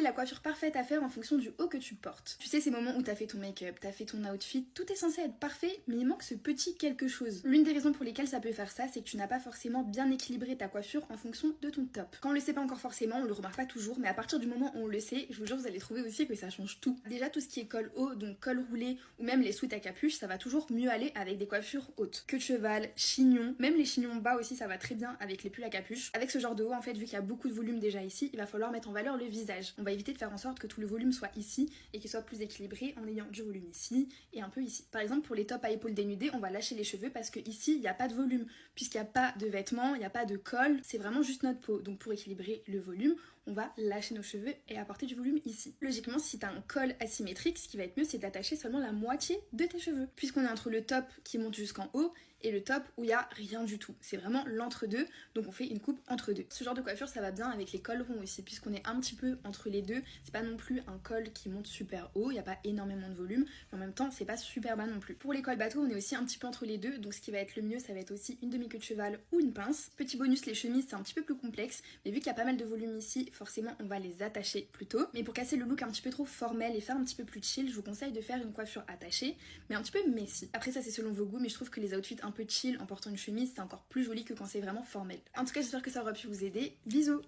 la coiffure parfaite à faire en fonction du haut que tu portes. Tu sais, ces moments où t'as fait ton make-up, t'as fait ton outfit, tout est censé être parfait, mais il manque ce petit quelque chose. L'une des raisons pour lesquelles ça peut faire ça, c'est que tu n'as pas forcément bien équilibré ta coiffure en fonction de ton top. Quand on le sait pas encore forcément, on le remarque pas toujours, mais à partir du moment où on le sait, je vous jure, vous allez trouver aussi que ça change tout. Déjà, tout ce qui est col haut, donc col roulé, ou même les sweats à capuche, ça va toujours mieux aller avec des coiffures hautes. Queue de cheval, chignon, même les chignons bas aussi, ça va très bien avec les pulls à capuche. Avec ce genre de haut, en fait, vu qu'il y a beaucoup de volume déjà ici, il va falloir mettre en valeur le visage. On va éviter de faire en sorte que tout le volume soit ici et qu'il soit plus équilibré en ayant du volume ici et un peu ici. Par exemple, pour les tops à épaules dénudées, on va lâcher les cheveux parce que ici, il n'y a pas de volume, puisqu'il n'y a pas de vêtements, il n'y a pas de col, c'est vraiment juste notre peau. Donc pour équilibrer le volume, on va lâcher nos cheveux et apporter du volume ici. Logiquement, si t'as un col asymétrique, ce qui va être mieux, c'est d'attacher seulement la moitié de tes cheveux, puisqu'on est entre le top qui monte jusqu'en haut et le top où il y a rien du tout. C'est vraiment l'entre-deux, donc on fait une coupe entre deux. Ce genre de coiffure, ça va bien avec les cols ronds aussi, puisqu'on est un petit peu entre les deux. C'est pas non plus un col qui monte super haut, il n'y a pas énormément de volume, mais en même temps, c'est pas super bas non plus. Pour les cols bateaux, on est aussi un petit peu entre les deux, donc ce qui va être le mieux, ça va être aussi une demi-queue de cheval ou une pince. Petit bonus, les chemises, c'est un petit peu plus complexe, mais vu qu'il y a pas mal de volume ici, forcément, on va les attacher plutôt. Mais pour casser le look un petit peu trop formel et faire un petit peu plus chill, je vous conseille de faire une coiffure attachée, mais un petit peu messy. Après ça, c'est selon vos goûts, mais je trouve que les outfits un peu chill en portant une chemise, c'est encore plus joli que quand c'est vraiment formel. En tout cas, j'espère que ça aura pu vous aider. Bisous!